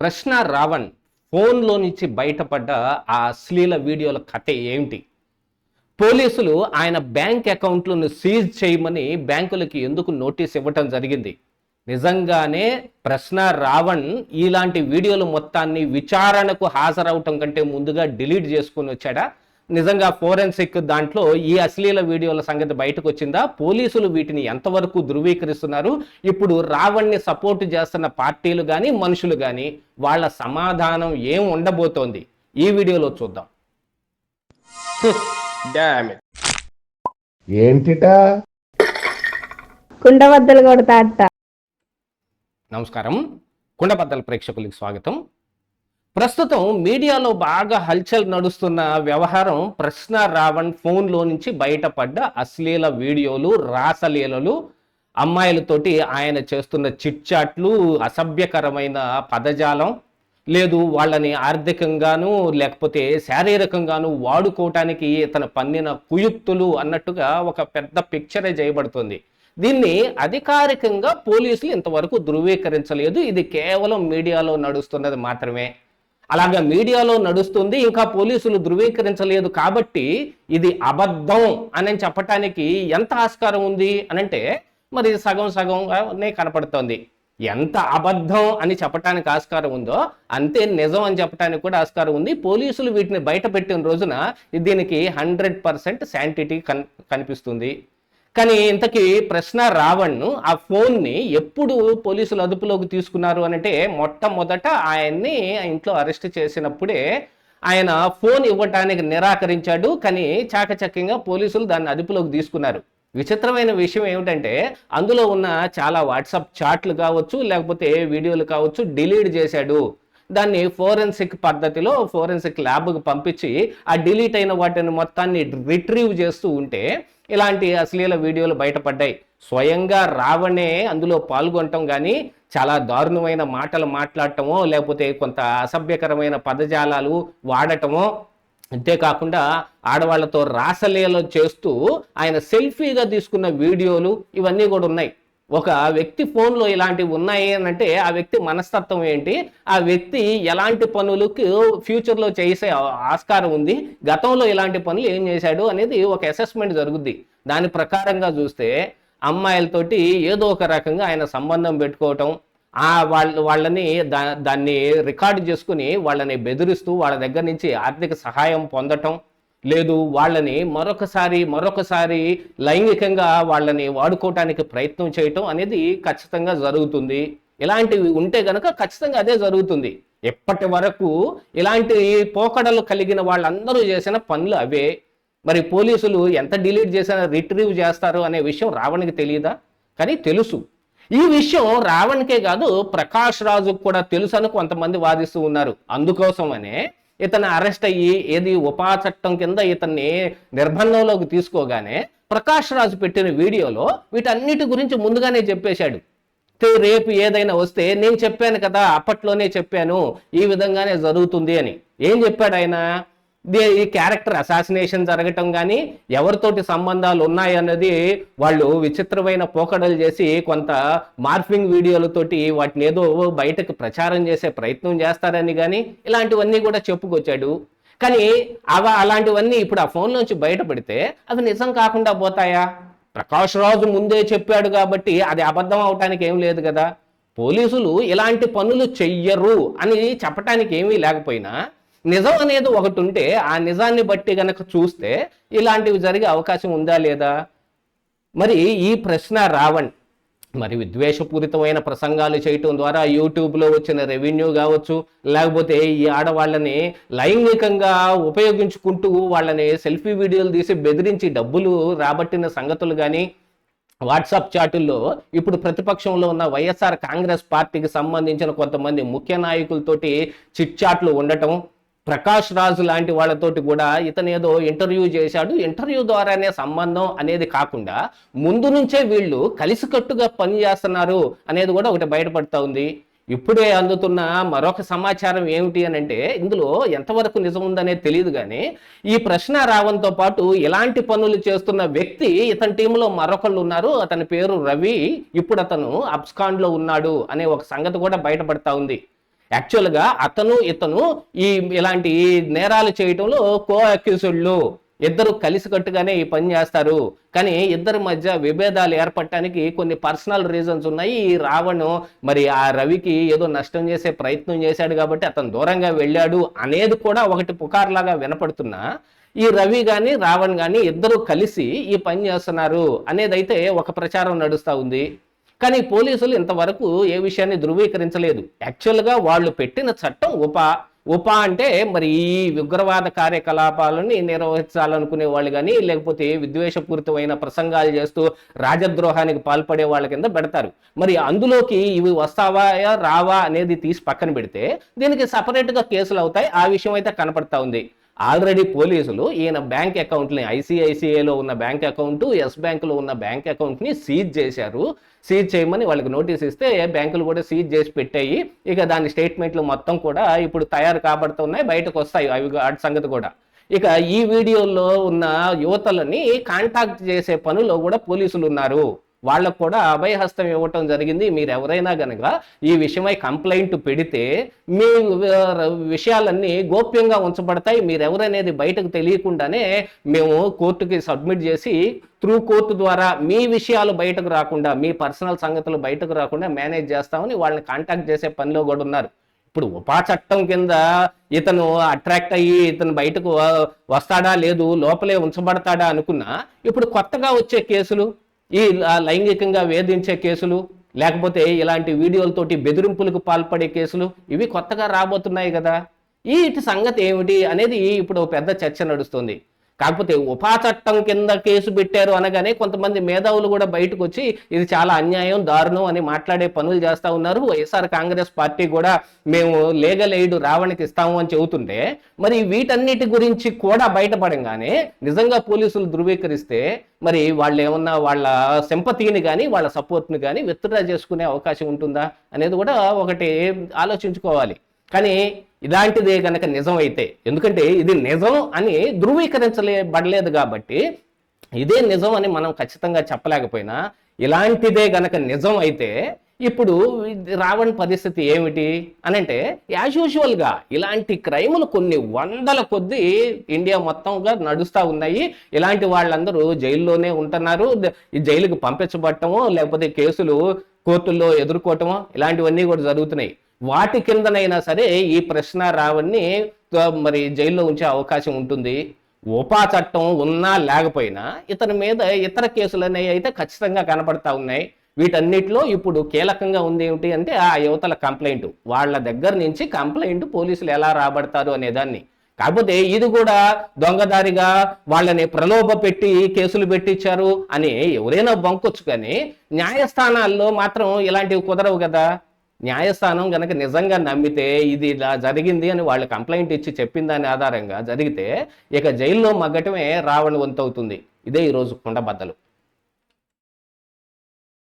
ప్రశ్న రావణ్ ఫోన్లో నుంచి బయటపడ్డ ఆ అశ్లీల వీడియోల కథ ఏమిటి? పోలీసులు ఆయన బ్యాంక్ అకౌంట్లను సీజ్ చేయమని బ్యాంకులకి ఎందుకు నోటీస్ ఇవ్వటం జరిగింది? నిజంగానే ప్రశ్న రావణ్ ఇలాంటి వీడియోలు మొత్తాన్ని విచారణకు హాజరవటం కంటే ముందుగా డిలీట్ చేసుకుని వచ్చాడా? నిజంగా ఫోరెన్సిక్ దాంట్లో ఈ అశ్లీల వీడియోల సంగతి బయటకు వచ్చిందా? పోలీసులు వీటిని ఎంతవరకు ధృవీకరిస్తున్నారు? ఇప్పుడు రావణ్ని సపోర్ట్ చేస్తున్న పార్టీలు కానీ మనుషులు కానీ వాళ్ళ సమాధానం ఏం ఉండబోతోంది ఈ వీడియోలో చూద్దాం. ఏంటిటా కుండబద్దలు కొడతా. నమస్కారం, కుండబద్దల ప్రేక్షకులకు స్వాగతం. ప్రస్తుతం మీడియాలో బాగా హల్చల్ నడుస్తున్న వ్యవహారం ప్రశ్న రావణ్ ఫోన్లో నుంచి బయటపడ్డ అశ్లీల వీడియోలు, రాసలీలలు, అమ్మాయిలతోటి ఆయన చేస్తున్న చిట్చాట్లు, అసభ్యకరమైన పదజాలం, లేదు వాళ్ళని ఆర్థికంగాను లేకపోతే శారీరకంగాను వాడుకోవటానికి ఇతను పన్నిన కుయుక్తులు అన్నట్టుగా ఒక పెద్ద పిక్చరే చేయబడుతుంది. దీన్ని అధికారికంగా పోలీసులు ఇంతవరకు ధృవీకరించలేదు. ఇది కేవలం మీడియాలో నడుస్తున్నది మాత్రమే. అలాగా మీడియాలో నడుస్తుంది, ఇంకా పోలీసులు ధృవీకరించలేదు కాబట్టి ఇది అబద్ధం అని చెప్పటానికి ఎంత ఆస్కారం ఉంది అనంటే మరి సగం సగంనే కనపడుతోంది. ఎంత అబద్ధం అని చెప్పడానికి ఆస్కారం ఉందో అంతే నిజం అని చెప్పడానికి కూడా ఆస్కారం ఉంది. పోలీసులు వీటిని బయట పెట్టిన రోజున దీనికి 100% శాంటిటీ కనిపిస్తుంది. కానీ ఇంతకీ ప్రశ్న రావణ్ ఆ ఫోన్ని ఎప్పుడు పోలీసులు అదుపులోకి తీసుకున్నారు అనంటే మొట్టమొదట ఆయన్ని ఇంట్లో అరెస్ట్ చేసినప్పుడే ఆయన ఫోన్ ఇవ్వటానికి నిరాకరించాడు. కానీ చాకచక్యంగా పోలీసులు దాన్ని అదుపులోకి తీసుకున్నారు. విచిత్రమైన విషయం ఏమిటంటే అందులో ఉన్న చాలా వాట్సాప్ చాట్లు కావచ్చు లేకపోతే వీడియోలు కావచ్చు డిలీట్ చేశాడు. దాన్ని ఫోరెన్సిక్ పద్ధతిలో ఫోరెన్సిక్ ల్యాబ్కి పంపించి ఆ డిలీట్ అయిన వాటిని మొత్తాన్ని రిట్రీవ్ చేస్తూ ఉంటే ఇలాంటి అశ్లీల వీడియోలు బయటపడ్డాయి. స్వయంగా రావణే అందులో పాల్గొనటం కానీ చాలా దారుణమైన మాటలు మాట్లాడటమో లేకపోతే కొంత అసభ్యకరమైన పదజాలాలు వాడటమో, అంతేకాకుండా ఆడవాళ్లతో రాసలీల చేస్తూ ఆయన సెల్ఫీగా తీసుకున్న వీడియోలు ఇవన్నీ కూడా ఉన్నాయి. ఒక వ్యక్తి ఫోన్లో ఇలాంటివి ఉన్నాయి అని అంటే ఆ వ్యక్తి మనస్తత్వం ఏంటి, ఆ వ్యక్తి ఎలాంటి పనులకు ఫ్యూచర్లో చేసే ఆస్కారం ఉంది, గతంలో ఇలాంటి పనులు ఏం చేశాడు అనేది ఒక అసెస్మెంట్ జరుగుద్ది. దాని ప్రకారంగా చూస్తే అమ్మాయిలతోటి ఏదో ఒక రకంగా ఆయన సంబంధం పెట్టుకోవటం, వాళ్ళని దాన్ని రికార్డు చేసుకుని వాళ్ళని బెదిరిస్తూ వాళ్ళ దగ్గర నుంచి ఆర్థిక సహాయం పొందటం, లేదు వాళ్ళని మరొకసారి లైంగికంగా వాళ్ళని వాడుకోవటానికి ప్రయత్నం చేయటం అనేది ఖచ్చితంగా జరుగుతుంది. ఇలాంటివి ఉంటే గనక ఖచ్చితంగా అదే జరుగుతుంది. ఎప్పటి వరకు ఇలాంటి పోకడలు కలిగిన వాళ్ళందరూ చేసిన పనులు అవే. మరి పోలీసులు ఎంత డిలీట్ చేసినా రిట్రీవ్ చేస్తారు అనే విషయం రావణ్కి తెలియదా? కానీ తెలుసు. ఈ విషయం రావణ్కే కాదు ప్రకాష్ రాజుకు కూడా తెలుసు అని కొంతమంది వాదిస్తూ ఉన్నారు. అందుకోసమనే ఇతను అరెస్ట్ అయ్యి ఏది ఉపా చట్టం కింద ఇతన్ని నిర్బంధంలోకి తీసుకోగానే ప్రకాష్ రాజు పెట్టిన వీడియోలో వీటన్నిటి గురించి ముందుగానే చెప్పేశాడు. రేపు ఏదైనా వస్తే నేను చెప్పాను కదా, అప్పట్లోనే చెప్పాను ఈ విధంగానే జరుగుతుంది అని. ఏం చెప్పాడు ఆయన? ఈ క్యారెక్టర్ అసాసినేషన్ జరగటం కానీ ఎవరితోటి సంబంధాలు ఉన్నాయన్నది వాళ్ళు విచిత్రమైన పోకడలు చేసి కొంత మార్ఫింగ్ వీడియోలతోటి వాటిని ఏదో బయటకు ప్రచారం చేసే ప్రయత్నం చేస్తారని కానీ ఇలాంటివన్నీ కూడా చెప్పుకొచ్చాడు. కానీ అలాంటివన్నీ ఇప్పుడు ఆ ఫోన్ నుంచి బయటపడితే అవి నిజం కాకుండా పోతాయా? ప్రకాష్ రాజు ముందే చెప్పాడు కాబట్టి అది అబద్ధం అవటానికి ఏం లేదు కదా. పోలీసులు ఇలాంటి పనులు చెయ్యరు అని చెప్పటానికి ఏమీ లేకపోయినా నిజం అనేది ఒకటి ఉంటే ఆ నిజాన్ని బట్టి గనక చూస్తే ఇలాంటివి జరిగే అవకాశం ఉందా లేదా? మరి ఈ ప్రశ్న రావణ్ మరి విద్వేషపూరితమైన ప్రసంగాలు చేయటం ద్వారా యూట్యూబ్లో వచ్చిన రెవెన్యూ కావచ్చు, లేకపోతే ఈ ఆడవాళ్ళని లైంగికంగా ఉపయోగించుకుంటూ వాళ్ళని సెల్ఫీ వీడియోలు తీసి బెదిరించి డబ్బులు రాబట్టిన సంగతులు కానీ వాట్సాప్ చాటుల్లో ఇప్పుడు ప్రతిపక్షంలో ఉన్న వైఎస్ఆర్ కాంగ్రెస్ పార్టీకి సంబంధించిన కొంతమంది ముఖ్య నాయకులతోటి చిట్చాట్లు ఉండటం, ప్రకాష్ రాజు లాంటి వాళ్ళతోటి కూడా ఇతను ఏదో ఇంటర్వ్యూ చేశాడు, ఇంటర్వ్యూ ద్వారానే సంబంధం అనేది కాకుండా ముందు నుంచే వీళ్ళు కలిసికట్టుగా పనిచేస్తున్నారు అనేది కూడా ఒకటి బయటపడుతూ ఉంది. ఇప్పుడే అందుతున్న మరొక సమాచారం ఏమిటి అని అంటే ఇందులో ఎంతవరకు నిజం ఉందనేది తెలియదు. కానీ ఈ ప్రశ్న రావణ్తో పాటు ఇలాంటి పనులు చేస్తున్న వ్యక్తి ఇతని టీంలో మరొకళ్ళు ఉన్నారు. అతని పేరు రవి. ఇప్పుడు అతను అబ్స్కాండ్లో ఉన్నాడు అనే ఒక సంగతి కూడా బయటపడతా ఉంది. యాక్చువల్గా ఇతను ఈ ఇలాంటి నేరాలు చేయటంలో కో అక్యూజ్డ్లు, ఇద్దరు కలిసికట్టుగానే ఈ పని చేస్తారు. కానీ ఇద్దరి మధ్య విభేదాలు ఏర్పడటానికి కొన్ని పర్సనల్ రీజన్స్ ఉన్నాయి. ఈ రావణ్ మరి ఆ రవికి ఏదో నష్టం చేసే ప్రయత్నం చేశాడు కాబట్టి అతను దూరంగా వెళ్ళాడు అనేది కూడా ఒకటి పుకార్లాగా వినపడుతున్నా, ఈ రవి గాని రావణ్ గాని ఇద్దరు కలిసి ఈ పని చేస్తున్నారు అనేదైతే ఒక ప్రచారం నడుస్తూ ఉంది. కానీ పోలీసులు ఇంతవరకు ఏ విషయాన్ని ధృవీకరించలేదు. యాక్చువల్గా వాళ్ళు పెట్టిన చట్టం ఉప అంటే మరి ఈ ఉగ్రవాద కార్యకలాపాలని నిర్వహించాలనుకునే వాళ్ళు కానీ, లేకపోతే విద్వేషపూరితమైన ప్రసంగాలు చేస్తూ రాజద్రోహానికి పాల్పడే వాళ్ళ కింద పెడతారు. మరి అందులోకి ఇవి వస్తావా రావా అనేది తీసి పక్కన పెడితే దీనికి సపరేట్గా కేసులు అవుతాయి. ఆ విషయం అయితే కనపడతా ఉంది. ఆల్రెడీ పోలీసులు ఈయన బ్యాంక్ అకౌంట్ని, ఐసిఐసిఐలో ఉన్న బ్యాంక్ అకౌంట్, ఎస్ బ్యాంకులో ఉన్న బ్యాంక్ అకౌంట్ని సీజ్ చేశారు. సీజ్ చేయమని వాళ్ళకి నోటీస్ ఇస్తే బ్యాంకులు కూడా సీజ్ చేసి పెట్టాయి. ఇక దాని స్టేట్మెంట్లు మొత్తం కూడా ఇప్పుడు తయారు కాబడుతున్నాయి, బయటకు వస్తాయి అవి వాటి సంగతి కూడా. ఇక ఈ వీడియోలో ఉన్న యువతలని కాంటాక్ట్ చేసే పనిలో కూడా పోలీసులు ఉన్నారు. వాళ్ళకు కూడా అభయహస్తం ఇవ్వటం జరిగింది. మీరు ఎవరైనా గనక ఈ విషయమై కంప్లైంట్ పెడితే మీ విషయాలన్నీ గోప్యంగా ఉంచబడతాయి, మీరెవరనేది బయటకు తెలియకుండానే మేము కోర్టుకి సబ్మిట్ చేసి త్రూ కోర్టు ద్వారా మీ విషయాలు బయటకు రాకుండా, మీ పర్సనల్ సంగతులు బయటకు రాకుండా మేనేజ్ చేస్తామని వాళ్ళని కాంటాక్ట్ చేసే పనిలో కూడా ఉన్నారు. ఇప్పుడు ఉపా చట్టం కింద ఇతను అట్రాక్ట్ అయ్యి ఇతను బయటకు వస్తాడా లేదు, లోపలే ఉంచబడతాడా అనుకున్నా, ఇప్పుడు కొత్తగా వచ్చే కేసులు, ఈ లైంగికంగా వేధించే కేసులు, లేకపోతే ఇలాంటి వీడియోలతోటి బెదిరింపులకు పాల్పడే కేసులు, ఇవి కొత్తగా రాబోతున్నాయి కదా. వీటి సంగతి ఏమిటి అనేది ఇప్పుడు పెద్ద చర్చ నడుస్తుంది. కాకపోతే ఉపా చట్టం కింద కేసు పెట్టారు అనగానే కొంతమంది మేధావులు కూడా బయటకు వచ్చి ఇది చాలా అన్యాయం, దారుణం అని మాట్లాడే పనులు చేస్తూ ఉన్నారు. వైఎస్ఆర్ కాంగ్రెస్ పార్టీ కూడా మేము లీగల్ ఎయిడ్ రావణ్కి ఇస్తాము అని చెబుతుంటే, మరి వీటన్నిటి గురించి కూడా బయటపడంగానే నిజంగా పోలీసులు ధృవీకరిస్తే మరి వాళ్ళు ఏమన్నా వాళ్ళ సింపతిని కానీ వాళ్ళ సపోర్ట్ని కానీ విత్డ్రా చేసుకునే అవకాశం ఉంటుందా అనేది కూడా ఒకటి ఆలోచించుకోవాలి. కానీ ఇలాంటిదే గనక నిజమైతే, ఎందుకంటే ఇది నిజం అని ధృవీకరించబడలేదు కాబట్టి ఇదే నిజం అని మనం ఖచ్చితంగా చెప్పలేకపోయినా, ఇలాంటిదే గనక నిజం అయితే ఇప్పుడు రావణ్ పరిస్థితి ఏమిటి అనంటే, యాజ్ యూజువల్గా ఇలాంటి క్రైములు కొన్ని వందల కొద్దీ ఇండియా మొత్తంగా నడుస్తూ ఉన్నాయి. ఇలాంటి వాళ్ళందరూ జైల్లోనే ఉంటున్నారు. ఈ జైలుకి పంపించబడటమో లేకపోతే కేసులు కోర్టుల్లో ఎదుర్కోవటమో ఇలాంటివన్నీ కూడా జరుగుతున్నాయి. వాటి కిందనైనా సరే ఈ ప్రశ్న రావణ్ణి మరి జైల్లో ఉంచే అవకాశం ఉంటుంది. ఉపా చట్టం ఉన్నా లేకపోయినా ఇతని మీద ఇతర కేసులు అనేవి అయితే ఖచ్చితంగా కనపడతా ఉన్నాయి. వీటన్నిటిలో ఇప్పుడు కీలకంగా ఉంది ఏమిటి అంటే ఆ యువతల కంప్లైంట్, వాళ్ళ దగ్గర నుంచి కంప్లైంట్ పోలీసులు ఎలా రాబడతారు అనేదాన్ని. కాకపోతే ఇది కూడా దొంగదారిగా వాళ్ళని ప్రలోభ పెట్టి కేసులు పెట్టించారు అని ఎవరైనా బంకొచ్చు, కానీ న్యాయస్థానాల్లో మాత్రం ఇలాంటివి కుదరవు కదా. న్యాయస్థానం గనక నిజంగా నమ్మితే ఇది ఇలా జరిగింది అని వాళ్ళు కంప్లైంట్ ఇచ్చి చెప్పిన దాని ఆధారంగా జరిగితే ఇక జైల్లో మగ్గటమే రావణ్ వంతవుతుంది. ఇదే ఈరోజు కుండబద్దలు.